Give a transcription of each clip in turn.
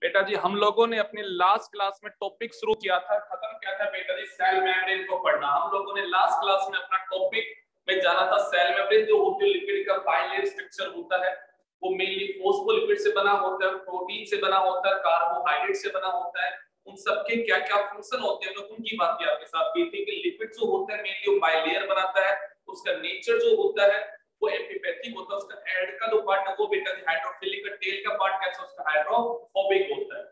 बेटा जी हम लोगों ने अपने लास्ट क्लास में टॉपिक शुरू किया था, खत्म किया था बेटा जी सेल मेम्ब्रेन को पढ़ना। हम लोगों ने लास्ट क्लास में अपना टॉपिक में जाना था सेल मेम्ब्रेन जो होती है लिपिड का बाइलेयर स्ट्रक्चर होता है, वो मेनली फोस्फोलिपिड से बना होता है, प्रोटीन से बना होता है, कार्बोहाइड्रेट से बना होता है। उन सबके क्या क्या फंक्शन होते हैं उनकी बात की आपके साथ की थी कि लिपिड जो होता है मेनली वो बाइलेयर बनाता है, उसका नेचर जो होता है वो एपिपेथिक होता है, उसका हेड का जो पार्ट है वो बेटा हाइड्रोफिलिक का, टेल का पार्ट कैसा उसका हाइड्रोफोबिक होता है।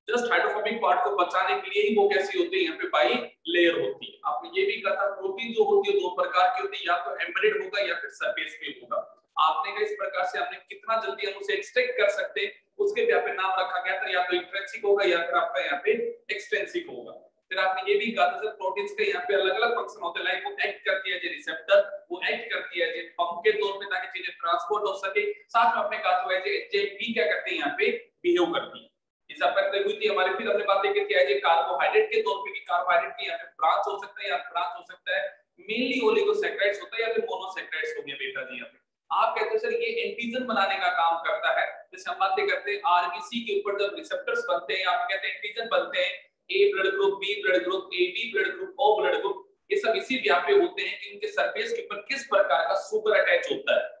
जस्ट हाइड्रोफोबिक पार्ट को बचाने के लिए ही वो कैसी होती है यहाँ पे बाई लेयर होती है। आपने ये भी कहा था प्रोटीन जो होती है दो प्रकार की होती है, या तो एम्बेडेड होगा या फिर सरफेस पे होगा। आपने कहा इस प्रकार से आपने कितना जल्दी हम उसे एक्सट्रैक्ट कर सकते हैं उसके भी यहाँ पे नाम रखा गया था, या तो इंट्रिंसिक होगा या फिर आपका यहाँ पे एक्सट्रिंसिक होगा। फिर आपने ये भी कहा था सर प्रोटीन्स के यहाँ पे अलग-अलग फंक्शन होते हैं, लाइक वो एक्ट करती है जो रिसेप्टर, वो एक्ट करती है जो पंप के तौर पे ताकि चीजें ट्रांसपोर्ट हो सके। साथ में आपने कहा था जे भी क्या करते हैं यहाँ पे बिहेव करती है। इस आपने हुई थी हमारी, फिर हमने बात की थी एज कार्बोहाइड्रेट के तौर पे कि कार्बोहाइड्रेट के यहाँ पे ब्रांच हो सकता है या ब्रांच हो सकता है मेनली ओलिगोसैकेराइड्स होता है या फिर मोनोसैकेराइड्स हो गया बेटा जी। यहाँ पे आप कहते हो सर ये एंटीजन बनाने का काम करता है। जैसे हम बातें करते हैं आरबीसी के ऊपर जब रिसेप्टर्स बनते हैं आप कहते हैं एंटीजन बनते हैं, A blood group, B blood group, A B blood group, O blood group, ये सब इसी व्याप पे होते हैं कि उनके सरफेस के ऊपर किस प्रकार का सुपर अटैच होता है।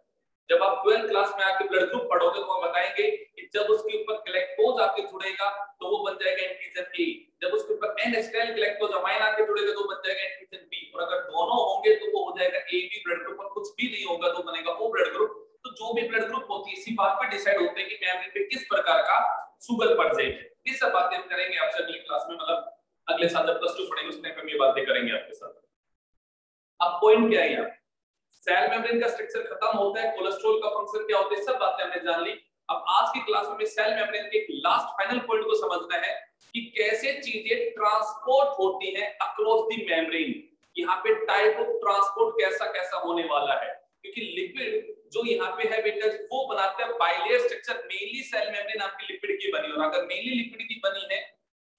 जब आप 12th क्लास में आके ब्लड ग्रुप पढ़ोगे तो हम बताएंगे कि जब उसके ऊपर ग्लूकोज आके जुड़ेगा तो वो बन जाएगा एंटीजन ए, जब उसके ऊपर एन एसिटाइल ग्लाइकोज अमाइन आके जुड़ेगा तो बन जाएगा एंटीजन बी, और अगर दोनों होंगे तो वो हो जाएगा ए बी ब्लड ग्रुप, और कुछ भी नहीं होगा तो बनेगा ओ ब्लड ग्रुप। तो जो भी ब्लड ग्रुप होती है इसी बात पे डिसाइड होते हैं कि मेम्ब्रेन पे किस प्रकार का शुगर पड़ जाएगी। ये सब बातें हम करेंगे आपसे अगली क्लास में, मतलब अगले साल जब +2 पढ़ेंगे उस टाइम पे ये बातें करेंगे आपके साथ। अब पॉइंट क्या है यहाँ, सेल मेम्ब्रेन का स्ट्रक्चर खत्म होता है, कोलेस्ट्रॉल का फंक्शन क्या होता है, सब बातें हमने जान ली। अब आज की क्लास में सेल मेम्ब्रेन के एक लास्ट फाइनल पॉइंट को समझना है कि कैसे चीजें ट्रांसपोर्ट होती हैं अक्रॉस द मेम्ब्रेन। यहाँ पे टाइप ऑफ ट्रांसपोर्ट कैसा कैसा होने वाला है, क्योंकि लिपिड जो यहाँ पे है बेटा वो बनाते हैं bilayer structure, mainly cell membrane आपकी लिपिड की बनी, और अगर मेनली लिपिड की बनी है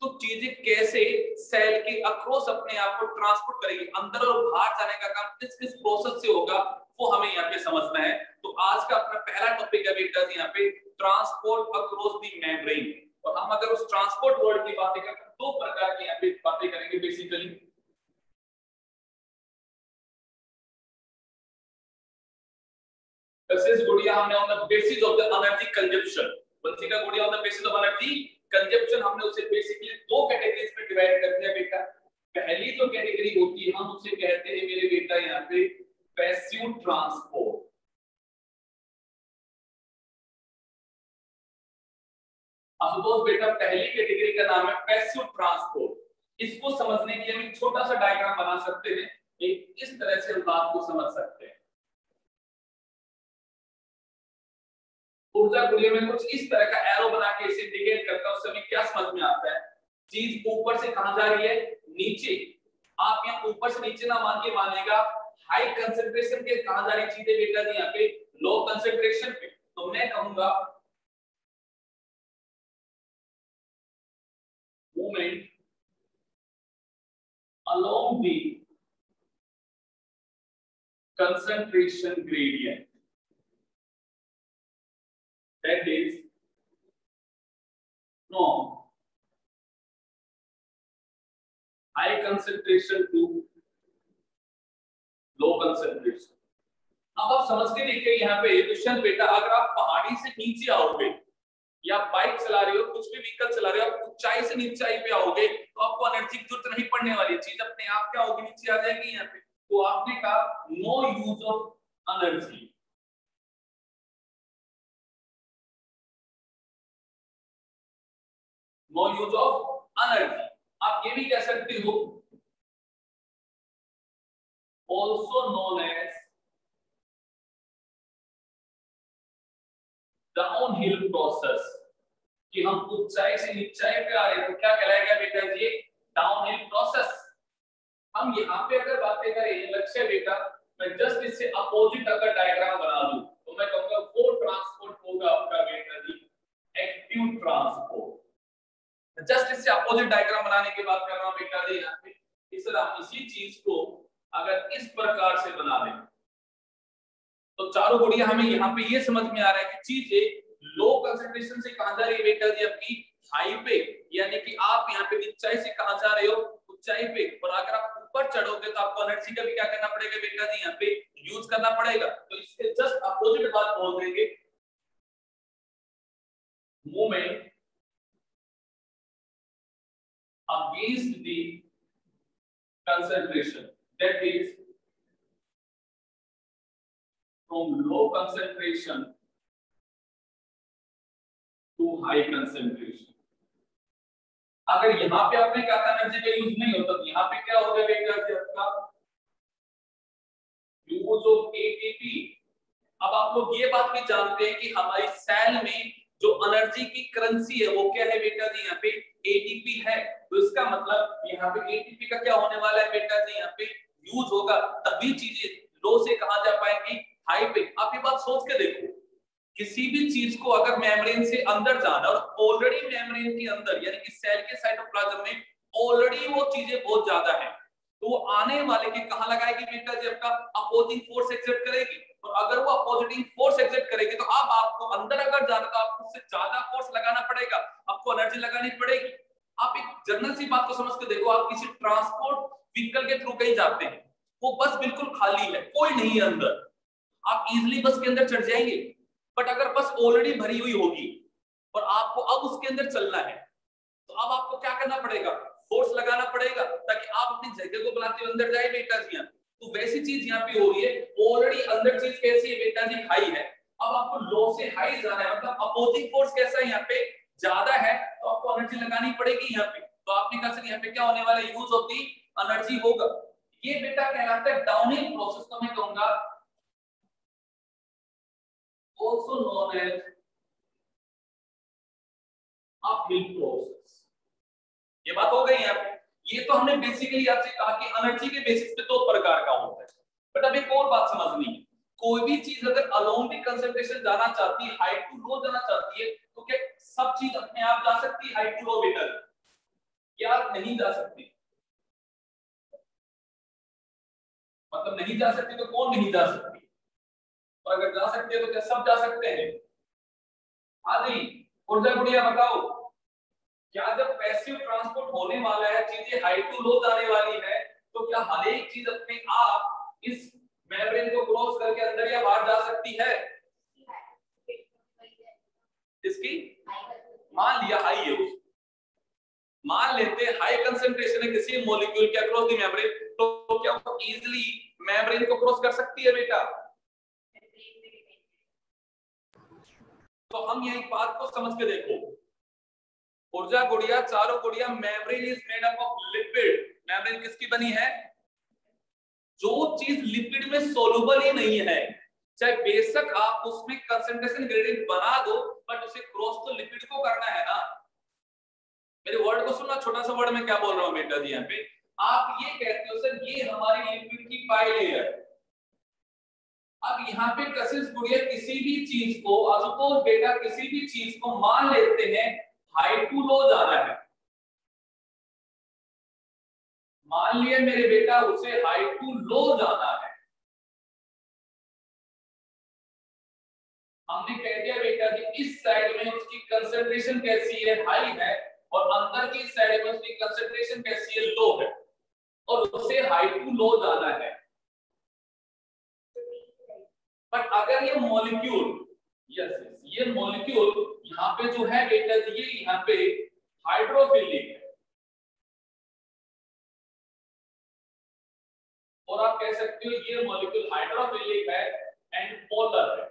तो चीजें कैसे सेल के अक्रॉस अपने आप को ट्रांसपोर्ट करेगी, अंदर और बाहर जाने का काम किस किस प्रोसेस से होगा वो हमें यहाँ पे समझना है। तो आज का अपना पहला टॉपिक है बेटा जी यहाँ पे ट्रांसपोर्ट अक्रॉस द मेम्ब्रेन। और हम अगर उस ट्रांसपोर्ट वर्ड की बातें करें तो दो प्रकार की यहाँ पे बातें करेंगे बेसिकली। गुड़िया हमने on the basis of the energy consumption, बंसी गुड़िया on the basis of energy consumption, हमने उसे बेसिकली दो कैटेगरीज में डिवाइड कर दिया बेटा। पहली जो कैटेगरी होती है हम उसे कहते हैं मेरे बेटा यहाँ पे पैसिव ट्रांसपोर्ट। सपोज बेटा पहली कैटेगरी का नाम है पैसिव ट्रांसपोर्ट। इसको समझने के लिए हम एक छोटा सा डायग्राम बना सकते हैं, एक इस तरह से हम बात को समझ सकते हैं। ऊर्जा गुलिया में कुछ इस तरह का एरो बना के इसे इंडिकेट करता है, उससे हमें क्या समझ में आता है, चीज ऊपर से कहां जा रही है, नीचे। आप यहाँ ऊपर से नीचे ना मान के मानेगा हाई कंसंट्रेशन के कहां जा रही चीजें बेटा जी यहाँ पे लो कंसंट्रेशन पे। तो मैं कहूंगा movement along the concentration gradient, that is from high concentration to low concentration। अब आप समझ के देखिए यहाँ पे क्वेश्चन बेटा, अगर आप पहाड़ी से नीचे आओगे या बाइक चला रहे हो, कुछ भी व्हीकल चला रहे हो, आप ऊंचाई से नीचाई पे आओगे तो आपको एनर्जी की जरूरत नहीं पड़ने वाली, चीज अपने आप क्या होगी नीचे आ जाएगी यहाँ पे। तो आपने कहा no use of energy, no use of energy. आप ये भी कह सकते हो also known as downhill process, कि हम ऊंचाई से नीचाई पे आ रहे हैं तो क्या कहलाएगा बेटा जी डाउनहिल प्रोसेस। हम यहाँ पे अगर बातें करें लक्ष्य बेटा, मैं जस्ट इससे अपोजिट अगर डायग्राम बना दूं तो मैं कहूंगा वो ट्रांसपोर्ट होगा आपका बेटा जी एक्टिव ट्रांसपोर्ट। जस्ट इससे अपोजिट डायग्राम बनाने की बात कर रहा हूं बेटा जी यहाँ पे। इस तरह इसी चीज को अगर इस प्रकार से बना दें तो चारों गुड़िया हमें यहाँ पे ये समझ में आ रहा है कि चीजें लो कंसंट्रेशन से कहां जा रही है बेटा जी आपकी हाई पे, यानी कि आप यहाँ पे ऊंचाई से कहां जा रहे हो ऊंचाई पे, और अगर आप ऊपर चढ़ोगे तो आपको एनर्जी का भी क्या करना पड़ेगा बेटा जी यहाँ पे यूज करना पड़ेगा। तो इसके जस्ट अपोजिट बात बोल देंगे, movement against the concentration, that is from low concentration to high concentration। अगर यहाँ पे आपने कहा था एनर्जी का यूज नहीं होता तो यहाँ पे क्या हो जाएगा आपका यूज ऑफ एटीपी। अब आप लोग ये बात भी जानते हैं कि हमारी सेल में जो एनर्जी की करेंसी है वो क्या है बेटा जी यहाँ पे एटीपी है। तो इसका मतलब यहाँ पे एटीपी का क्या होने वाला है बेटा जी यहाँ पे यूज होगा, तभी चीजें लो से कहां जा पाएंगी हाई पे। आप ये बात सोच के देखो, किसी भी चीज को अगर मेम्ब्रेन से अंदर जाना और ऑलरेडी मेम्ब्रेन के अंदर यानी कि सेल के साइटोप्लाज्म में ऑलरेडी वो चीजें बहुत ज्यादा है, तो वो आने वाले के कहां लगाएगी बेटा जी आपका अपोजिंग फोर्स एक्सर्ट करेगी। और अगर वो अपोजिंग फोर्स एक्सर्ट करेगी तो अब आपको अंदर अगर जाना तो आपको उससे ज्यादा फोर्स लगाना पड़ेगा, आपको एनर्जी लगानी पड़ेगी। आप एक जनरल सी बात को समझ के देखो, आप किसी ट्रांसपोर्ट व्हीकल के थ्रू कहीं जाते हैं, वो बस बिल्कुल खाली है, कोई नहीं है अंदर, आप इजीली बस के अंदर चढ़ जाएंगे। बट अगर बस ऑलरेडी भरी हुई होगी और आपको अब उसके अंदर चलना है तो अब आपको क्या करना पड़ेगा फोर्स लगाना पड़ेगा ताकि आप अपनी जगह को बनाते हुए अंदर जाए बेटा जी। तो वैसी चीज यहाँ पे हो रही है, ऑलरेडी अंदर चीज कैसी है बेटा जी हाई है, अब आपको लो से हाई जाना है, मतलब अपोजिंग फोर्स कैसा है यहाँ पे ज्यादा है, तो आपको एनर्जी लगानी पड़ेगी यहाँ पे। तो आपने कहा सर यहाँ पे क्या होने वाला है यूज ऑफ दी एनर्जी होगा। ये बेटा कहलाता है डाउनिंग प्रोसेस, तो मैं कहूंगा also known as uphill process। ये बात हो गई यहाँ पे। ये तो हमने बेसिकली आपसे कहा कि एनर्जी के बेसिस पे दो प्रकार का होता है, बट अब एक और बात समझनी है, कोई भी चीज अगर अलोंग दी कंसंट्रेशन जाना चाहती है, हाई टू लो जाना चाहती है, तो क्या सब चीज अपने आप जा सकती है हाई टू लो बेटा, या नहीं जा सकती? मतलब नहीं जा सकती तो कौन नहीं जा सकती, और अगर जा सकती है तो क्या सब जा सकते हैं? हाँ जी, ऊर्जा गुड़िया बताओ, क्या जब पैसिव ट्रांसपोर्ट होने वाला है, चीजें हाई टू लो जाने वाली है, तो क्या हर एक चीज अपने आप इस मेम्ब्रेन को क्रॉस करके अंदर या बाहर जा सकती है? इसकी मान लिया हाई है, मान लेते हैं हाई कंसंट्रेशन है किसी मॉलिक्यूल के अक्रॉस द मेम्ब्रेन, तो क्या वो इजीली मेम्ब्रेन को क्रॉस कर सकती है बेटा? तो हम यही बात को समझ के देखो, ऊर्जा गुड़िया चारों गुड़िया, membrane is made up of lipid. Membrane किसकी बनी है? जो चीज लिपिड में सोलुबल ही नहीं है, चाहे बेशक आप उसमें कंसंट्रेशन ग्रेडियंट बना दो, बट उसे क्रॉस तो लिपिड को करना है ना। मेरे वर्ड को सुनना, छोटा सा वर्ड में क्या बोल रहा हूं बेटा जी यहाँ पे, आप ये कहते हो सर ये हमारी लिपिड की पाई लेयर। अब यहाँ पे कशिश गुड़िया किसी भी चीज को, सपोज बेटा किसी भी चीज को मान लेते हैं हाई टू लो जाना है, मान लिया मेरे बेटा उसे हाई टू लो जाना है, हमने कह दिया बेटा कि इस साइड में उसकी कंसंट्रेशन कैसी है हाई है, और अंदर की साइड में उसकी कंसंट्रेशन कैसी है लो है, और उसे हाई टू लो जाना है। बट अगर ये मॉलिक्यूल, यस ये मॉलिक्यूल यहाँ पे जो है बेटा ये यहाँ पे हाइड्रोफिलिक है, और आप कह सकते हो ये मॉलिक्यूल हाइड्रोफिलिक है एंड पोलर है,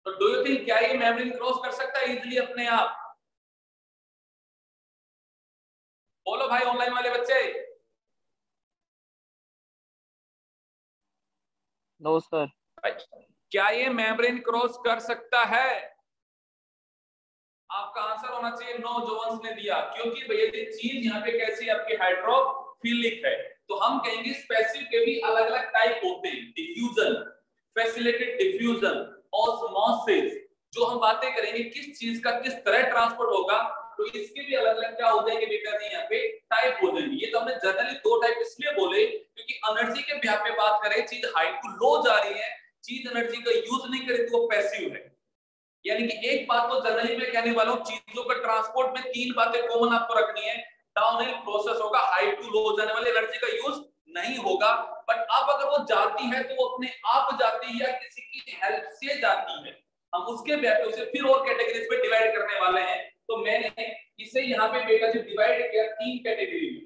तो डू यू थिंक क्या ये मेम्ब्रेन क्रॉस कर सकता है इजीली अपने आप? बोलो भाई ऑनलाइन वाले बच्चे। No sir. क्या ये मेम्ब्रेन क्रॉस कर सकता है? आपका आंसर होना चाहिए नो, जो वंस ने दिया, क्योंकि भैया ये चीज यहाँ पे कैसी है आपकी हाइड्रोफिलिक है। तो हम कहेंगे पैसिव के भी अलग अलग टाइप होते हैं, डिफ्यूजन, फैसिलिटेटेड डिफ्यूजन, ऑस्मोसिस। जो हम बातें करेंगे किस चीज का किस तरह ट्रांसपोर्ट होगा, तो इसके भी अलग अलग क्या हो जाएंगे बेटा जी यहाँ पे टाइप हो जाएंगे। ये तो हमने जनरली दो टाइप इसलिए बोले क्योंकि एनर्जी के ब्याह पे बात करें, चीज हाई टू लो जा रही है, चीज एनर्जी का यूज नहीं करे तो वो पैसिव है। यानी कि एक बात तो जनरली मैं कहने वाला हूं, चीजों का ट्रांसपोर्ट में तीन बातें कॉमन आपको रखनी है। डाउनहिल प्रोसेस होगा, हाई टू लो जाने वाली एनर्जी का यूज नहीं होगा। बट अब अगर वो जाती है तो वो अपने आप जाती है या किसी की हेल्प से जाती है, हम उसके बेसिस से फिर और कैटेगरीज में डिवाइड करने वाले हैं। तो मैंने इसे यहाँ पे बेटा जी डिवाइड किया तीन कैटेगरी में।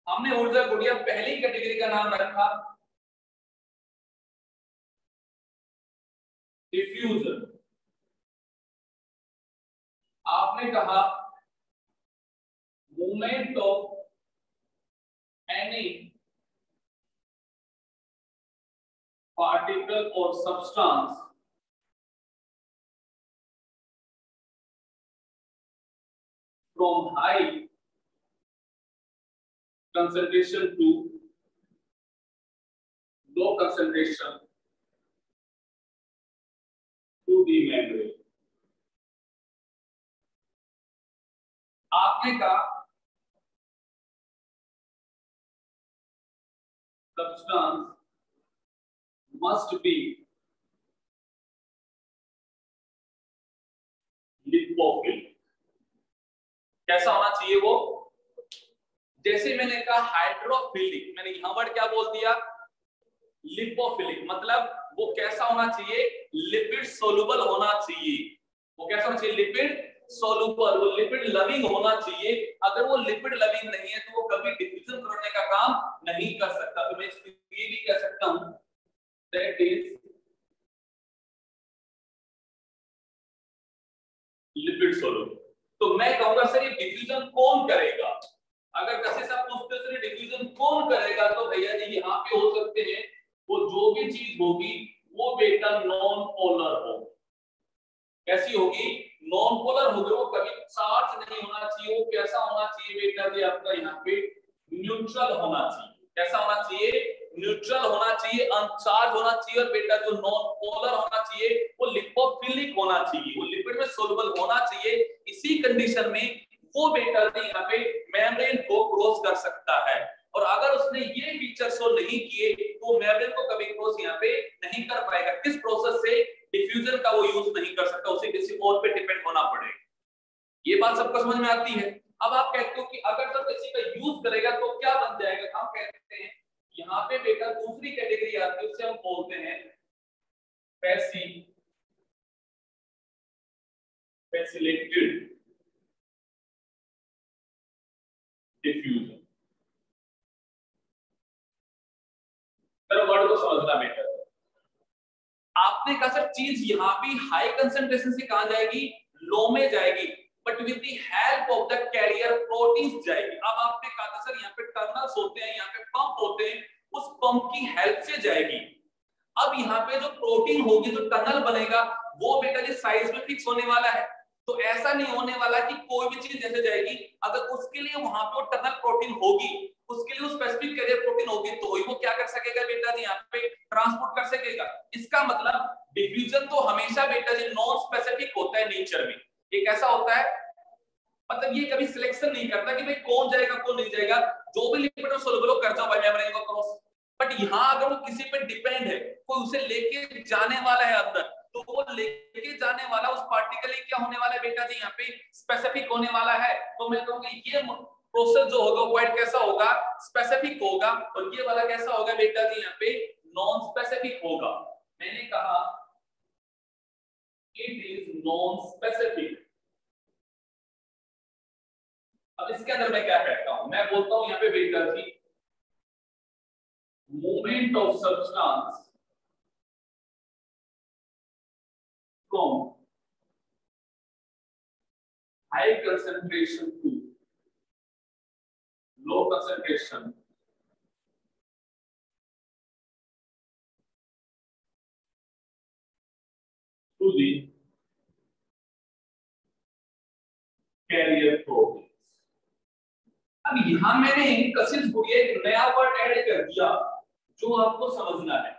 हमने ऊर्जा गुड़िया पहली कैटेगरी का नाम रखा डिफ्यूजन। आपने कहा मूवमेंट ऑफ एनी पार्टिकल और substance from high concentration to low concentration to the membrane। आपने कहा substance must be लिपोफिलिक। कैसा होना चाहिए वो? जैसे मैंने कहा हाइड्रोफिलिक, मैंने यहां वर्ड क्या बोल दिया? लिपोफिलिक। मतलब वो कैसा होना चाहिए? लिपिड सोलुबल होना चाहिए। वो कैसा होना चाहिए? लिपिड सोलुबल, वो लिपिड लविंग होना चाहिए। अगर वो लिपिड लविंग नहीं है तो वो कभी डिफ्यूजन करने का काम नहीं कर सकता। तो मैं ये भी कह सकता हूं दैट इज लिपिड सोलुबल। तो मैं कहूंगा सर ये डिफ्यूजन कौन करेगा? अगर किसी से आप पूछते सर डिफ्यूजन कौन करेगा, तो भैया जी यहाँ पे हो सकते हैं वो जो भी चीज होगी वो बेटा नॉन पोलर हो। कैसी होगी? नॉन पोलर होगी। वो कभी चार्ज नहीं होना चाहिए। वो कैसा होना चाहिए बेटा जी? आपका यहाँ पे न्यूट्रल होना चाहिए। कैसा होना चाहिए? न्यूट्रल होना चाहिए, अनचार्ज होना चाहिए। और बेटा जो नॉन पोलर होना चाहिए वो लिपोफिलिक होना चाहिए, वो लिपिड में सोलुबल होना चाहिए। इसी कंडीशन में वो बेटा यहाँ पे मेम्ब्रेन को क्रॉस कर सकता है। और अगर उसने ये फीचर शो नहीं किए तो मेम्ब्रेन को कभी क्रॉस यहाँ पे नहीं कर पाएगा। किस प्रोसेस से? डिफ्यूजन का वो यूज नहीं कर सकता, उसे किसी और पे डिपेंड होना पड़ेगा। ये बात सबको समझ में आती है? अब आप कहते हो कि अगर सब किसी का यूज करेगा तो क्या बन जाएगा? हम कहते हैं यहाँ पे बेटा दूसरी कैटेगरी आती है, उसे हम बोलते हैं फैसिलिटेटेड डिफ्यूजन। वर्ड को समझना बेटा। आपने कहा सर चीज यहाँ भी हाई कंसंट्रेशन से कहां जाएगी? लो में जाएगी, but with the help of the carrier proteins जाएगी। अब आपने कहा था सर यहाँ पे टर्नल्स होते हैं, यहाँ पे पंप होते हैं, उस पंप की हेल्प से जाएगी। अब यहाँ पे जो प्रोटीन होगी, जो टनल बनेगा, वो बेटा जी साइज में फिक्स होने वाला है। तो ऐसा नहीं होने वाला कि कोई भी चीज जैसे जाएगी, अगर उसके लिए वहां पे वो टनल प्रोटीन होगी, उसके लिए वो स्पेसिफिक कैरियर प्रोटीन होगी, तो ही वो क्या कर सकेगा बेटा जी? यहाँ पे ट्रांसपोर्ट कर सकेगा। इसका मतलब डिफ्यूजन तो हमेशा बेटा जी नॉन स्पेसिफिक होता है नेचर में। ये कैसा होता है? मतलब ये कभी सिलेक्शन नहीं करता कि भाई कौन जाएगा कौन नहीं जाएगा, जो भी लिपिड में सोलुबल हो कर जाओ भाई मेम्ब्रेन को क्रॉस। बट यहाँ अगर वो किसी पे डिपेंड है, कोई उसे लेके जाने वाला है अंदर, तो वो लेके जाने वाला उस पार्टिकल क्या होने वाला है बेटा जी? यहाँ पे स्पेसिफिक होने वाला है। तो मैं कहूंगा ये प्रोसेस जो होगा वो कैसा होगा? स्पेसिफिक होगा। और ये वाला कैसा होगा बेटा जी? यहाँ पे नॉन स्पेसिफिक होगा। मैंने कहा इट इज नॉन स्पेसिफिक। अब इसके अंदर मैं क्या कहता हूं? मैं बोलता हूं यहाँ पे बेटा जी movement of substance from high concentration to low concentration to the carrier proteins। अब यहां मैंने कसिस गुड़िया एक नया वर्ड ऐड कर दिया जो आपको समझना है।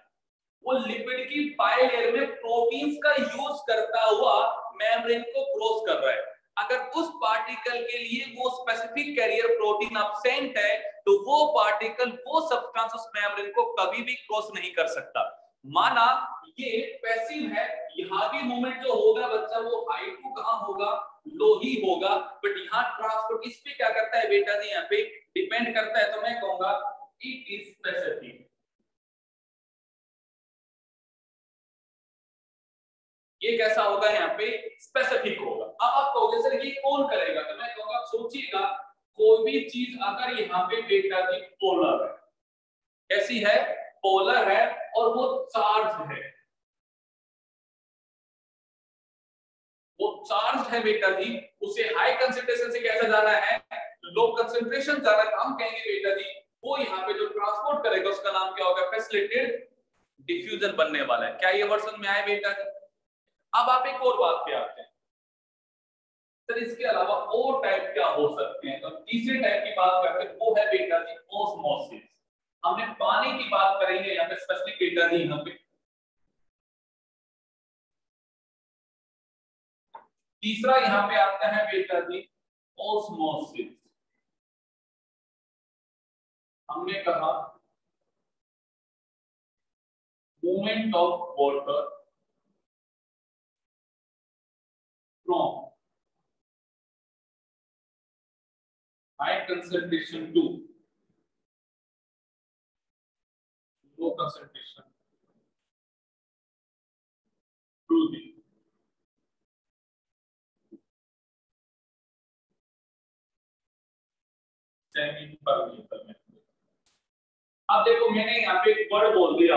वो लिपिड की बाइलेयर में प्रोटीन्स का यूज करता हुआ मेम्ब्रेन को क्रॉस कर रहा है। अगर उस पार्टिकल के लिए वो स्पेसिफिक कैरियर प्रोटीन एब्सेंट है तो वो पार्टिकल, वो सब्सटेंस उस मेम्ब्रेन को कभी भी क्रॉस नहीं कर सकता। माना ये पैसिव है, यहाँ भी मूवमेंट जो होगा बच्चा वो हाई टू कहाँ होगा, लो ही होगा, बट यहाँ ट्रांसपोर्ट इस पे क्या करता है बेटा जी, यहाँ पे डिपेंड करता है, तो मैं कहूंगा इट इज स्पेसिफिक। ये कैसा होगा, यहाँ पे स्पेसिफिक होगा। अब आप कहोगे सर ये कौन करेगा, तो मैं कहूंगा सोचिएगा, कोई भी चीज अगर यहाँ पे बेटा जी पोलर है, कैसी है, पोलर है और वो चार्ज है, वो चार्ज है बेटा जी, उसे हाई कंसंट्रेशन से कैसा जाना है, लो कंसंट्रेशन जाना है, हम कहेंगे बेटा जी वो यहाँ पे जो ट्रांसपोर्ट करेगा उसका नाम क्या होगा, फैसिलिटेटेड डिफ्यूजन बनने वाला है। क्या ये वर्ड समझ में आया बेटा जी? अब आप एक और बात पे आते हैं, सर इसके अलावा और टाइप क्या हो सकते हैं, तो तीसरे टाइप की बात करते हैं, वो है बेटा जी ऑस्मोसिस। हमने पानी की बात करेंगे यहाँ पे स्पेसिफिक बेटा जी, यहाँ पे तीसरा यहाँ पे आता है बेटा जी ऑस्मोसिस। हमने कहा movement of water from high concentration to low concentration through the semi permeable method. अब देखो मैंने यहाँ पे एक वर्ड बोल दिया,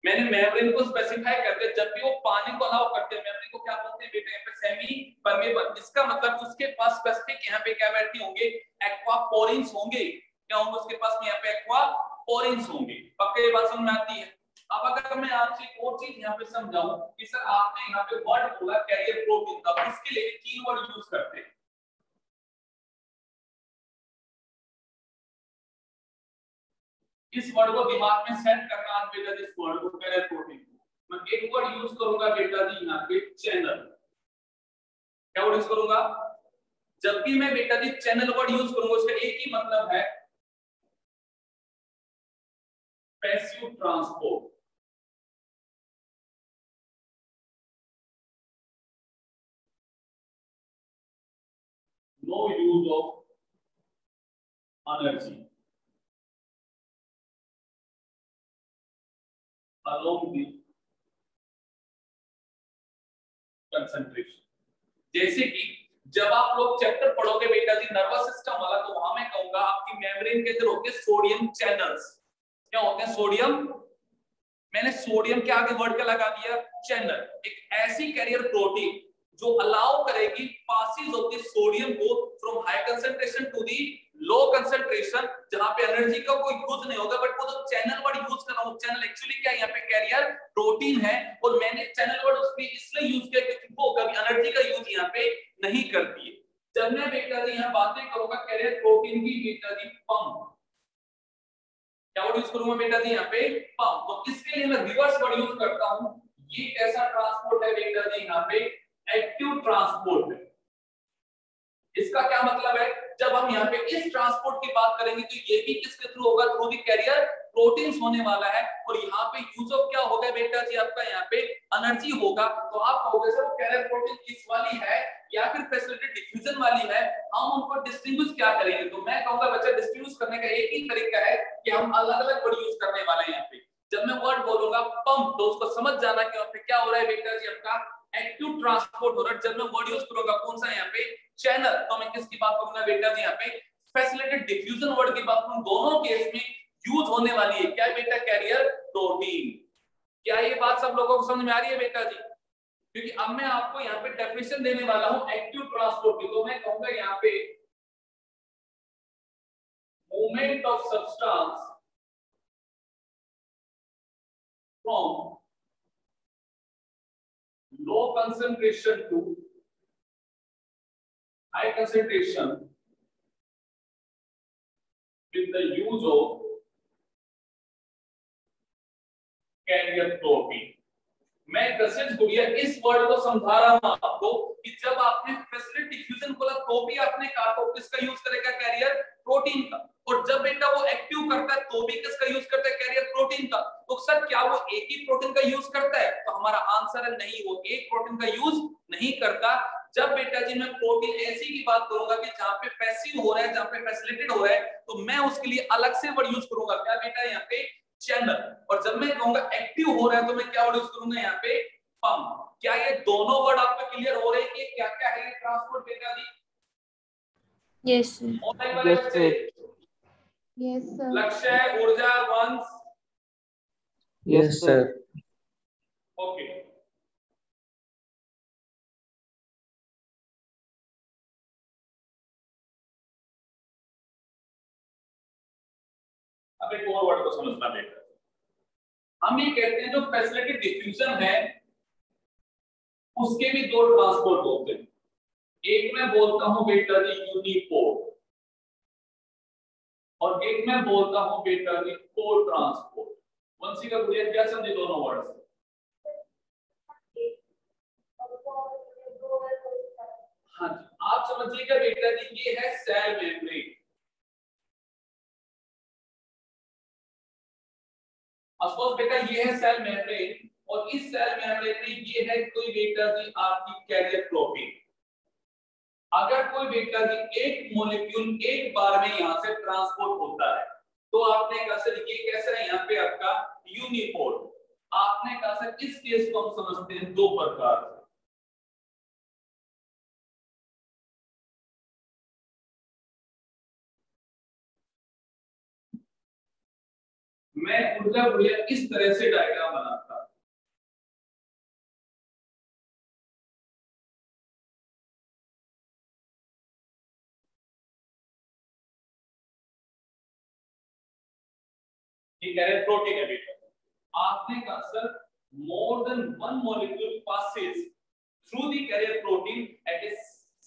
मैंने मेम्ब्रेन को स्पेसिफाई करके, जब भी वो पानी को अलाउ करते हैं मेम्ब्रेन को क्या बोलते हैं बेटा, यहाँ पे सेमी परमेबल। इसका मतलब उसके पास स्पेसिफिक यहाँ पे क्या बैठे होंगे, एक्वापोरिन्स होंगे। क्या होंगे उसके पास में, यहाँ पे एक्वापोरिन्स होंगे। पक्का ये बात समझ में आती है? अब अगर मैं आपसे एक और चीज यहाँ पे समझाऊं कि सर आपने यहाँ पे वर्ड बोला कैरियर प्रोटीन का, इसके लिए 3 वर्ड यूज करते हैं। इस वर्ड को दिमाग में सेट करना आज बेटा जी, इस वर्ड को कैरियर प्रोटीन। मैं एक वर्ड यूज करूंगा बेटा जी यहाँ पे चैनल। क्या वर्ड यूज करूंगा, जब भी मैं बेटा जी चैनल वर्ड यूज करूंगा उसका एक ही मतलब है passive transport. No use of energy along the concentration। जैसे कि जब आप लोग चैप्टर पढ़ोगे बेटा जी नर्वस सिस्टम वाला, तो वहां मैं कहूंगा आपकी मेम्ब्रेन के अंदर होते हैं सोडियम चैनल्स। क्या होते हैं, सोडियम, मैंने सोडियम के आगे वर्ड क्या लगा दिया, चैनल। एक ऐसी कैरियर प्रोटीन जो अलाउ करेगी पासिस ऑफ द सोडियम को from high concentration to the low concentration, जहां पे एनर्जी का कोई यूज नहीं होगा। बट वो जो चैनल वर्ड यूज कर रहा हूं, चैनल एक्चुअली क्या है, यहाँ पे कैरियर प्रोटीन है, और मैंने चैनल वर्ड उसमें इसलिए यूज किया क्योंकि वो कभी एनर्जी का यूज यहाँ पे नहीं करती है। जब मैं बेटा जी यहाँ बातें करूंगा कैरियर प्रोटीन की बेटा जी पंप, क्या वर्ड यूज करूंगा बेटा जी यहाँ पे पंप, तो इसके लिए मैं रिवर्स वर्ड यूज करता हूं। ये कैसा ट्रांसपोर्ट है बेटा जी, यहाँ पे एक्टिव ट्रांसपोर्ट है। इसका क्या मतलब है, जब हम यहाँ पे इस ट्रांसपोर्ट की बात करेंगे तो ये भी किसके थ्रू होगा, थ्रू द कैरियर प्रोटीन्स होने वाला है। और यहाँ पे यूज ऑफ क्या होगा बेटा जी आपका, यहाँ पे एनर्जी होगा। तो आप कहोगे सर वो कैरियर प्रोटीन किस वाली है या फिर फैसिलिटेटेड डिफ्यूजन वाली है, हम उनको डिस्टिंग्विश क्या करेंगे। तो मैं कहूंगा बच्चा डिस्टिंग्विश करने का एक ही तरीका है कि हम अलग अलग वर्ड यूज करने वाले हैं। यहाँ पे जब मैं वर्ड बोलूंगा पंप, तो उसको समझ जाना कि यहाँ पे क्या हो रहा है बेटा जी, आपका एक्टिव ट्रांसपोर्ट हो रहा है। जब मैं वर्ड यूज करूंगा कौन सा, यहाँ पे चैनल, तो मैं किसकी बात करूंगा बेटा जी, यहाँ पे फैसिलिटेटेड डिफ्यूजन वर्ड की बात करूं। दोनों केस में यूज होने वाली है क्या बेटा, कैरियर प्रोटीन। क्या ये बात सब लोगों को समझ में आ रही है बेटा जी? क्योंकि अब मैं आपको यहाँ पे डेफिनेशन देने वाला हूं एक्टिव ट्रांसपोर्ट की, तो मैं कहूंगा यहाँ पे movement of substance from low concentration to high concentration with the use of carrier protein। मैं कशिश गुड़िया इस वर्ड को समझा रहा हूं आपको कि जब आपने फैसिलिटेटेड डिफ्यूजन बोला तो भी आपने कहा तो किसका यूज करेगा, कैरियर प्रोटीन का। और जब बेटा वो एक्टिव करता है तो भी किसका यूज करता है, कैरियर प्रोटीन का। तो सर क्या वो एक ही प्रोटीन का यूज करता है, तो हमारा आंसर है नहीं, वो एक प्रोटीन का यूज नहीं करता। जब बेटा जी मैं प्रोटीन ऐसी की बात करूंगा कि जहां पे पैसिव हो रहा है, जहां पे फैसिलिटेट हो रहा है, तो मैं उसके लिए अलग से वर्ड यूज करूंगा, क्या बेटा यहाँ पे, चैनल। और जब मैं कहूंगा एक्टिव हो रहा है तो मैं क्या वर्ड यूज करूंगा यहाँ पे, पंप। क्या ये दोनों वर्ड आपको क्लियर हो रहे हैं कि क्या क्या है ये ट्रांसपोर्ट बेटा जी? Yes sir. मोबाइल वाले बच्चे, यस सर। लक्ष्य, ऊर्जा, वंश, यस सर। ओके। अब एक और वर्ड को समझना बेटा, हम ये कहते हैं जो फैसिलिटी डिफ्यूजन है उसके भी दो ट्रांसपोर्ट होते हैं। एक मैं बोलता हूं बेटा जी यूनिपोर्ट, और एक मैं बोलता हूं बेटा जी को ट्रांसपोर्ट। वंशी का बुनियाद क्या समझे दोनों वर्ड से? हाँ जी, आप समझिएगा बेटा जी ये है सेल मेम्ब्रेन। ऑफकोर्स बेटा ये है सेल मेम्ब्रेन, और इस सेल मेम्ब्रेन में ये है कोई बेटा जी आपकी कैरियर प्रोटीन। अगर कोई बेटा जी एक मॉलिक्यूल एक बार में यहां से ट्रांसपोर्ट होता है तो आपने कहा सर ये कैसा है, यहाँ पे आपका यूनिपोर्ट। आपने कहा सर इस केस को हम समझते हैं दो प्रकार से। मैं ऊर्जा बुढ़िया इस तरह से डायग्राम बनाता, ये कह रहे प्रोटीन है बेटा। आपने कहा sir more than one molecule passes through the carrier protein at A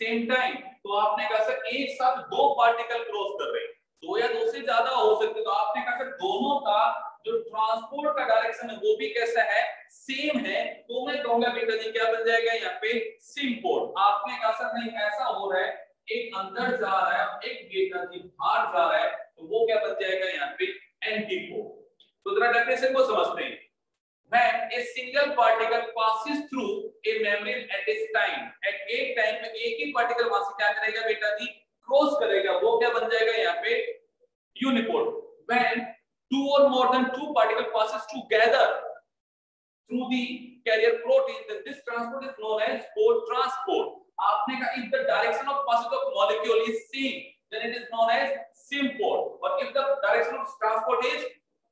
same time. तो आपने कहा सर एक साथ दो पार्टिकल क्रॉस कर रहे हैं, दो या दो से ज्यादा हो सकते, तो आपने कहा सर दोनों का जो ट्रांसपोर्ट का डायरेक्शन है वो भी कैसा है, सेम है। तो मैं कहूंगा बेटा जी क्या बन जाएगा यहाँ पे, सिम्पोर्ट। आपने कहा सर नहीं ऐसा हो रहा है, एक अंदर जा रहा है एक बेटा जी बाहर जा रहा है, तो वो क्या बन जाएगा यहाँ पे, एंटीपोड। तो जरा डेफिनेशन को समझते हैं। When a single particle passes through a membrane at a time, at एक टाइम में एक ही पार्टिकल वहां से क्या करेगा बेटा जी, क्रॉस करेगा, वो क्या बन जाएगा यहाँ पे, यूनिपोड। When two or more than two particle passes together through the carrier protein, then this transport is known as co-transport. आपने कहा if the direction of passage of molecule is same, then it is known as symport. और if the direction of transport is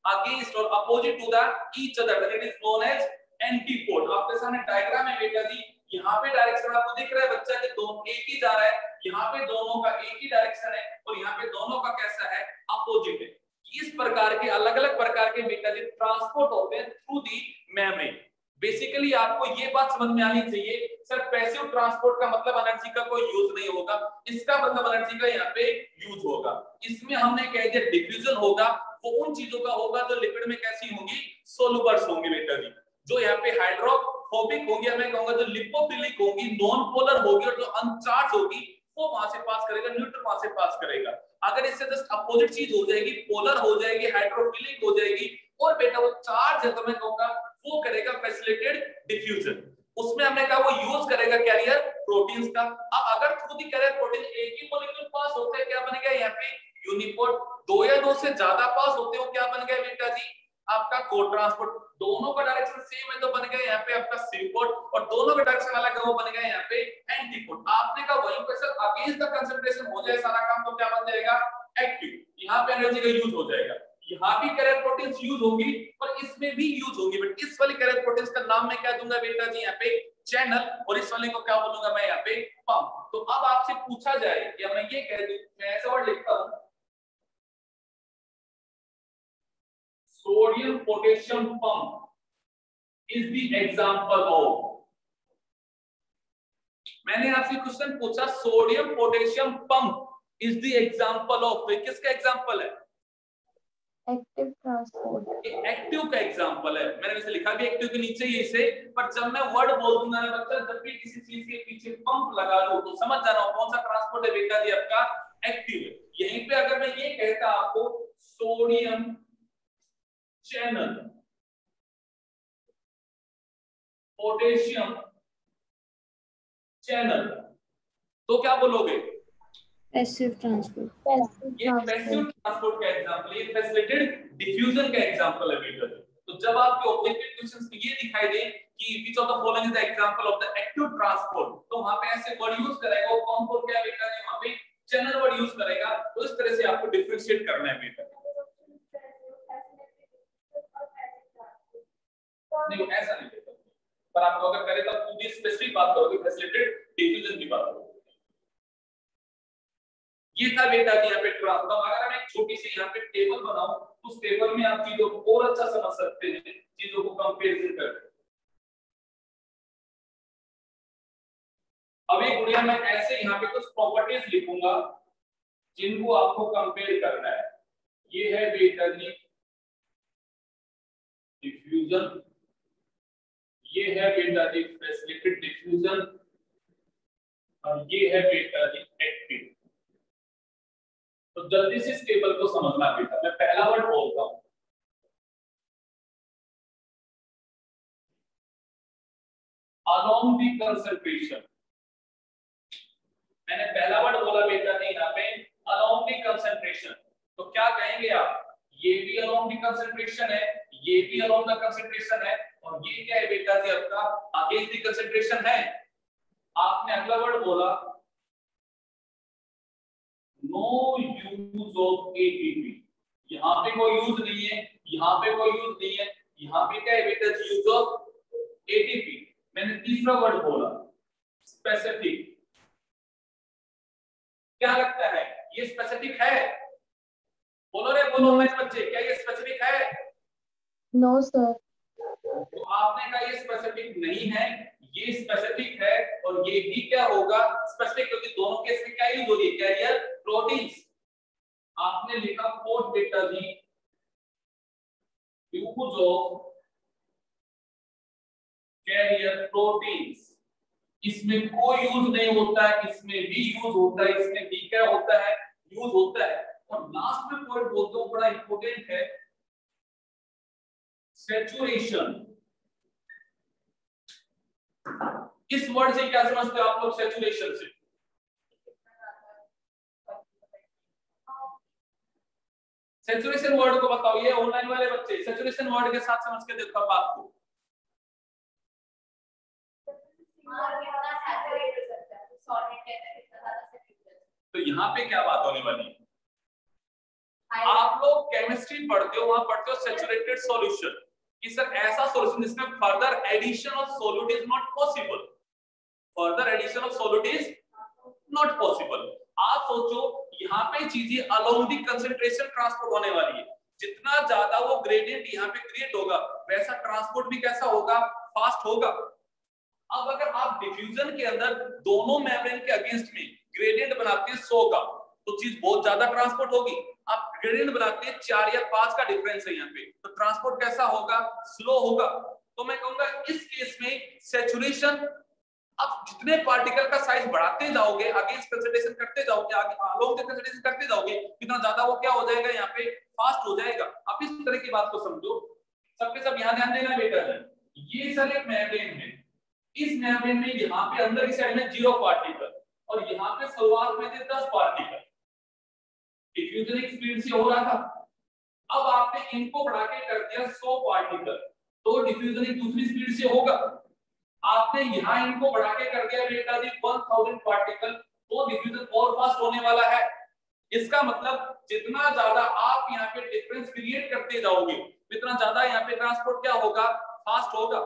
against or opposite to the each other, then it is known as antipode. आपके सामने diagram है बेटा जी, यहाँ पे direction आपको दिख रहा है बच्चा कि दोनों एक ही जा रहा है, यहाँ पे दोनों का एक ही डायरेक्शन है, और यहाँ पे दोनों का कैसा है, अपोजिट है। इस प्रकार के अलग अलग प्रकार के बेटा जी ट्रांसपोर्ट होते हैं थ्रू दी मेम्ब्रेन। बेसिकली आपको ये बात समझ में आनी चाहिए, सर पैसिव ट्रांसपोर्ट का मतलब एनर्जी का कोई यूज नहीं होगा, इसका मतलब एनर्जी का यहाँ पे यूज होगा। इसमें हमने कह दिया डिफ्यूजन होगा, वो उन चीजों का होगा जो लिक्विड में कैसी होंगी, सोलुबल्स होंगी बेटा जी। जो यहाँ पे हाइड्रोफोबिक होगी, मैं कहूंगा जो लिपोफिलिक होगी, नॉन पोलर होगी, और जो अनचार्ज होगी वो वहां से पास करेगा, न्यूट्रल वहां से पास करेगा। अगर इससे जस्ट अपोजिट चीज हो जाएगी, पोलर हो जाएगी, हाइड्रोफिलिक हो जाएगी, और बेटा वो चार्ज है तो मैं कहूंगा वो करेगा फैसिलिटेटेड डिफ्यूजन। उसमें हमने कहा वो यूज करेगा कैरियर प्रोटीन्स का। अब अगर थ्रू दी कैरियर प्रोटीन एक ही मॉलिक्यूल पास होते हैं, क्या बनेगा यहाँ पे, यूनिपोर्ट। दो या दो से ज्यादा पास होते हो, क्या बन गया बेटा जी, आपका को ट्रांसपोर्ट। दोनों का डायरेक्शन सेम है तो बन गया यहाँ पे आपका सिम्पोर्ट, और दोनों का डायरेक्शन अलग है वो बन गया यहाँ पे एंटीपोर्ट। आपने कहा वहीं पे सर अगेंस्ट द कंसंट्रेशन हो जाए सारा काम, तो क्या बन जाएगा, एक्टिव। यहाँ पे एनर्जी का यूज हो जाएगा, यहाँ भी कैरियर प्रोटीन्स यूज होंगी और इसमें भी यूज होंगी, बट इस वाली कैरियर प्रोटीन्स का नाम मैं क्या दूंगा बेटा जी यहाँ पे, चैनल, और इस वाले को क्या बोलूंगा मैं यहाँ पे, पंप। तो अब आपसे पूछा जाए या मैं ये कह दूं, मैं ऐसा वर्ड लिखता हूं, sodium potassium pump is the example of. मैंने आपसे क्वेश्चन पूछा sodium potassium pump is the example of, तो किसका एग्जांपल है, एक्टिव ट्रांसपोर्ट, एक्टिव का एग्जांपल है। मैंने वैसे लिखा भी एक्टिव के नीचे ही इसे, पर जब मैं वर्ड बोल दूंगा ना बच्चा, जब भी किसी चीज के पीछे पंप लगा दूं तो समझ जाना कौन सा ट्रांसपोर्ट है बेटा जी आपका, एक्टिव है। यहीं पे अगर मैं ये कहता आपको सोडियम चैनल, पोटेशियम चैनल, तो क्या बोलोगे? Passive transport. ये पैसिव ट्रांसपोर्ट का एग्जांपल, ये फैसिलिटेटेड डिफ्यूजन का एग्जांपल है बेटा। तो जब आपके ऑब्जेक्टिव क्वेश्चंस में ये दिखाई दे कि which of the following is the example of the active transport, तो वहां पे ऐसे वर्ड यूज करेगा, वो कौन कौन क्या बेटा ने वहां पे चैनल वर्ड यूज करेगा। तो इस तरह से आपको डिफरेंशिएट करना है बेटा। नहीं ऐसा नहीं बेटा, पर आपको अगर करे तो पूरी स्पेसिफिक बात करोगे, फैसिलिटेटेड डिफ्यूजन की बात करोगे। ये था बेटा कि यहाँ पे ट्रांसफॉर्म, अगर हम एक छोटी सी यहाँ पे टेबल बनाऊं, उस टेबल में आप चीजों को और अच्छा समझ सकते हैं, चीजों को कंपैरिजन करके। अब एक गुड़िया मैं ऐसे यहाँ पे कुछ प्रॉपर्टीज लिखूंगा जिनको आपको कंपेयर करना है। ये है बेटा जी डिफ्यूजन, ये है बेटा जी फैसिलिटेटेड डिफ्यूजन, और ये है बेटा जी एक्टिव। तो जल्दी से इस टेबल को समझना बेटा। मैं पहला वर्ड बोलता हूं, along the concentration। मैंने पहला वर्ड बोला बेटा ने यहाँ पे along the concentration, तो क्या कहेंगे आप? ये भी along the concentration है, ये भी along the concentration है, और ये क्या है बेटा जी आपका against the concentration है। आपने अगला वर्ड बोला नो यूज ऑफ एटीपी, यहाँ पे कोई यूज नहीं है, यहाँ पे कोई यूज नहीं है, यहाँ पे क्या है बेटा यूज ऑफ एटीपी। मैंने तीसरा वर्ड बोला स्पेसिफिक। क्या लगता है ये स्पेसिफिक है? बोलो रे बोलो मेरे बच्चे, क्या ये स्पेसिफिक है? No sir. तो आपने कहा ये स्पेसिफिक नहीं है, ये स्पेसिफिक है, और ये भी क्या होगा स्पेसिफिक, क्योंकि दोनों केस में क्या यूज हो रही है कैरियर प्रोटीन्स। आपने लिखा फोर्थ बेटा जी यूज ऑफ कैरियर प्रोटीन्स। इसमें कोई यूज नहीं होता है, इसमें भी यूज होता है, इसमें भी क्या होता है यूज होता है। और लास्ट में पॉइंट बोलता हूं बड़ा इंपॉर्टेंट है, सैचुरेशन। इस वर्ड से क्या समझते हो आप लोग सैचुरेशन से? सैचुरेशन वर्ड को बताओ, ये ऑनलाइन वाले बच्चे सैचुरेशन वर्ड के साथ समझ के देखो बात को। तो यहाँ पे क्या बात होने वाली है? आप लोग केमिस्ट्री पढ़ते हो, वहां पढ़ते हो सैचुरेटेड सॉल्यूशन, कि सर ऐसा सॉल्यूशन जिसमें further addition of solute is not possible, further addition of solute is not possible. आप सोचो यहाँ पे चीजें अलोंग द कंसंट्रेशन ट्रांसपोर्ट होने वाली है, जितना ज्यादा वो ग्रेडियंट यहाँ पे क्रिएट होगा वैसा ट्रांसपोर्ट भी कैसा होगा फास्ट होगा। अब अगर आप डिफ्यूजन के अंदर दोनों मेम्ब्रेन के अगेंस्ट में ग्रेडियंट बनाते हैं 100 का, तो चीज बहुत ज्यादा ट्रांसपोर्ट होगी। आप ग्रेडियंट बनाते हैं 4 या 5 का डिफरेंस है यहाँ पे, तो ट्रांसपोर्ट कैसा होगा स्लो होगा। तो मैं कहूंगा इस केस में सैचुरेशन, अब जितने पार्टिकल का साइज बढ़ाते जाओगे, अगेंस्ट कंसंट्रेशन करते जाओगे, आगे अलोंग द कंसंट्रेशन करते जाओगे, कितना ज्यादा वो क्या हो जाएगा यहाँ पे फास्ट हो जाएगा। आप इस तरह की बात को समझो, सबके सब यहाँ ध्यान देना बेटा है। ये सर एक मेम्ब्रेन है, इस मेम्ब्रेन में यहाँ पे अंदर की साइड में 0 पार्टिकल, और यहाँ पे शुरुआत में थे 10 पार्टिकल। डिफ्यूजन एक स्पीड से हो रहा था, अब आपने इनको बढ़ा के कर दिया 100 पार्टिकल, तो डिफ्यूजन एक दूसरी स्पीड से होगा। आपने यहाँ इनको बढ़ा के कर दिया बेटा जी 1000 पार्टिकल, तो डिफ्यूजन और फास्ट होने वाला है। इसका मतलब जितना ज्यादा आप यहाँ पे डिफरेंस क्रिएट करते जाओगे, उतना ज्यादा यहाँ पे ट्रांसपोर्ट क्या होगा फास्ट होगा।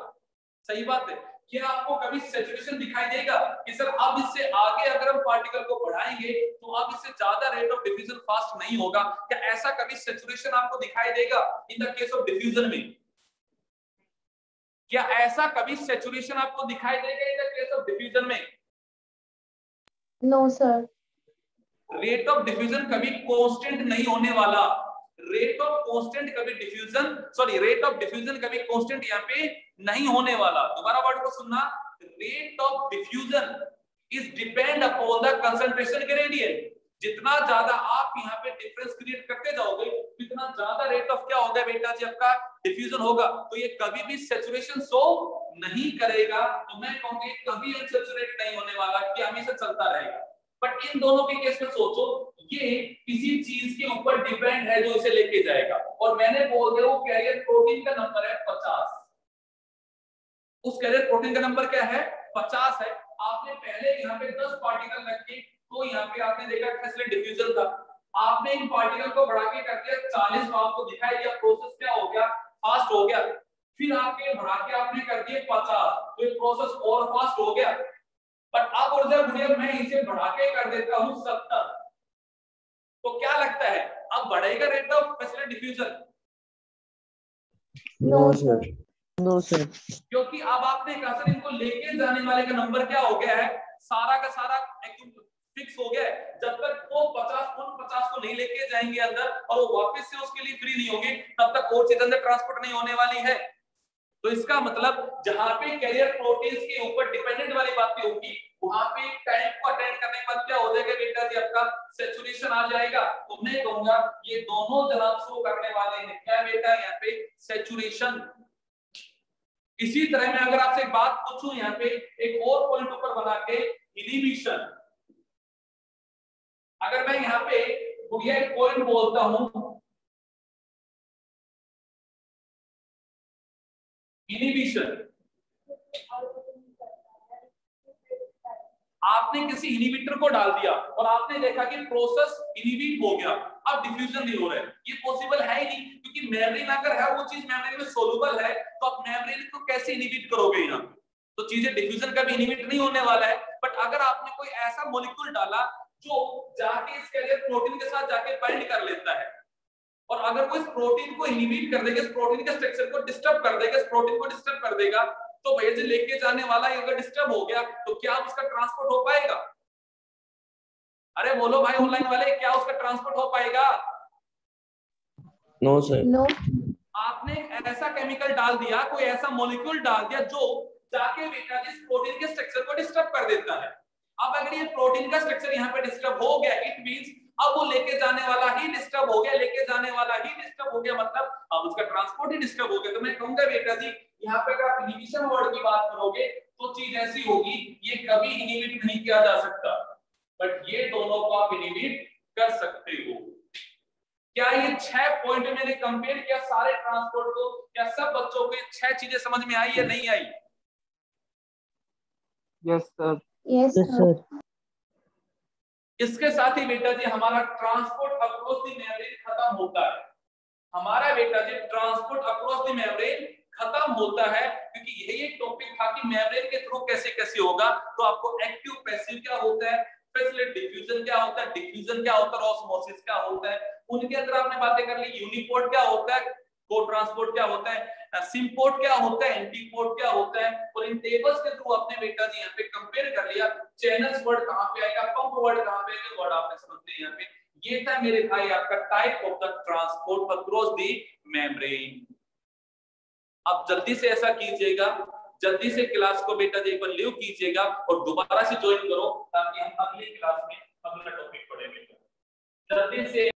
सही बात है। क्या आपको कभी सैचुरेशन दिखाई देगा कि सर अब इससे आगे अगर हम पार्टिकल को बढ़ाएंगे तो अब इससे ज्यादा रेट ऑफ डिफ्यूजन फास्ट नहीं होगा? क्या ऐसा कभी सैचुरेशन आपको दिखाई देगा in the case of diffusion में? क्या ऐसा कभी सैचुरेशन आपको दिखाई देगा in the case of diffusion में? No sir. Rate of diffusion कभी कांस्टेंट नहीं होने वाला। रेट ऑफ कांस्टेंट कभी diffusion, sorry rate of diffusion कभी कांस्टेंट यहाँ पे नहीं होने वाला। दोबारा वर्ड को सुनना, rate of diffusion is depend upon the concentration gradient. जितना ज्यादा आप यहाँ पे डिफरेंस क्रिएट करते जाओगे उतना ज्यादा रेट ऑफ क्या होगा बेटा जी आपका डिफ्यूजन होगा। तो ये कभी भी सैचुरेशन शो नहीं करेगा। तो मैं कहूंगा कभी अनसैचुरेट नहीं होने वाला, कि हमेशा चलता रहेगा। बट इन दोनों के केस में सोचो, ये किसी चीज के ऊपर डिपेंड है जो इसे लेके जाएगा। और मैंने बोल दिया वो कैरियर प्रोटीन का नंबर है 50। उस कैरियर प्रोटीन का नंबर क्या है 50 है। आपने पहले यहाँ पे 10 पार्टिकल रखे, तो यहाँ पे आपने देखा कैसे डिफ्यूजन था। आपने इन पार्टिकल को बढ़ा के कर दिया 40, तो आपको दिखाई दिया प्रोसेस क्या हो गया, फास्ट हो गया। फिर आपके बढ़ा के आपने कर दिए 50, तो ये प्रोसेस और फास्ट हो गया। बट अब और जब मैं इसे बढ़ा के कर देता हूं 70, तो क्या लगता है अब बढ़ेगा rate of facility diffusion? No, sir. No sir. क्योंकि अब आपने कहा सर इनको लेके जाने वाले का नंबर क्या हो गया है, सारा का सारा फिक्स हो गया है। जब तक वो 50 को नहीं लेके जाएंगे अंदर और वो वापस से उसके लिए फ्री नहीं होंगे, तब तक और चीज अंदर ट्रांसपोर्ट नहीं होने वाली है। तो इसका मतलब जहां पे कैरियर प्रोटीन्स के ऊपर डिपेंडेंट वाली बातें होगी, वहां पे टाइम को अटेंड करने के बाद क्या हो जाएगा बेटा जी आपका सैचुरेशन आ जाएगा। तो मैं कहूंगा ये दोनों जनाब शो करने वाले हैं क्या बेटा यहाँ पे सैचुरेशन। इसी तरह मैं अगर आपसे एक बात पूछूं यहाँ पे एक और पॉइंट ऊपर बना के, इनहिबिशन। अगर मैं यहाँ पे गुड़िया एक पॉइंट बोलता हूं इनहिबिशन, आपने किसी इनहिबिटर को डाल दिया और आपने देखा कि प्रोसेस इनहिबिट हो गया, अब डिफ्यूजन नहीं हो रहा है। ये पॉसिबल है ही नहीं, क्योंकि मेम्ब्रेन अगर है वो चीज मेम्ब्रेन में सोलुबल है, तो आप मेम्ब्रेन को कैसे इनहिबिट करोगे यहाँ? तो चीजें डिफ्यूजन का भी इनहिबिट नहीं होने वाला है। बट अगर आपने कोई ऐसा मॉलिक्यूल डाला जो जाके इस कैरियर प्रोटीन के साथ जाके बाइंड कर लेता है, और अगर वो इस प्रोटीन को इनहिबिट कर देगा, इस प्रोटीन के स्ट्रक्चर को डिस्टर्ब कर देगा, इस प्रोटीन को डिस्टर्ब कर देगा, तो भैया जी लेके जाने वाला अगर डिस्टर्ब हो गया तो क्या उसका ट्रांसपोर्ट हो पाएगा? अरे बोलो भाई ऑनलाइन वाले, क्या उसका ट्रांसपोर्ट हो पाएगा? No sir. No. आपने ऐसा केमिकल डाल दिया, कोई ऐसा मॉलिक्यूल डाल दिया जो जाके बेटा जिस प्रोटीन के स्ट्रक्चर को डिस्टर्ब कर देता है। अब अगर ये प्रोटीन का स्ट्रक्चर यहाँ पे डिस्टर्ब हो गया, इट मींस अब वो लेके जाने वाला ही डिस्टर्ब हो गया, लेके जाने वाला ही डिस्टर्ब हो गया, मतलब अब उसका ट्रांसपोर्ट ही डिस्टर्ब हो गया। तो मैं कहूंगा बेटा जी यहाँ पे अगर आप इनहिबिशन वर्ड की बात करोगे तो चीज ऐसी होगी, ये कभी इनहिबिट नहीं किया जा सकता, बट ये दोनों को आप इनहिबिट कर सकते हो। क्या ये 6 पॉइंट मैंने कंपेयर किया सारे ट्रांसपोर्ट को, क्या सब बच्चों को 6 चीजें समझ में आई या नहीं आई? Yes sir. Yes, sir. इसके साथ ही बेटा जी हमारा ट्रांसपोर्ट अक्रॉस द मेम्ब्रेन खत्म होता है। हमारा बेटा जी ट्रांसपोर्ट अक्रॉस द मेम्ब्रेन खत्म होता है, क्योंकि यही एक टॉपिक था कि मेम्ब्रेन के थ्रू कैसे कैसे होगा। तो आपको एक्टिव पैसिव क्या होता है, फैसिलिटी डिफ्यूजन क्या होता है, डिफ्यूजन क्या होता है, ऑस्मोसिस क्या होता है, उनके अंदर आपने बातें कर ली। यूनिपोर्ट क्या होता है, को ट्रांसपोर्ट क्या होता है, सिम्पोर्ट क्या होता है, एंटीपोर्ट क्या होता है, और इन टेबल्स के थ्रू आपने बेटा जी यहाँ पे कंपेयर कर लिया। चैनल्स वर्ड कहां पे आएगा, पंप वर्ड कहां पे आएगा, वर्ड आपने समझ लिया यहाँ पे। ये था मेरे भाई आपका type of the transport across the membrane. अब जल्दी से ऐसा कीजिएगा, जल्दी से क्लास को बेटा जी एक बार लीव कीजिएगा और दोबारा से ज्वाइन करो, ताकि हम अगली क्लास में अगला टॉपिक पढ़ेंगे। जल्दी से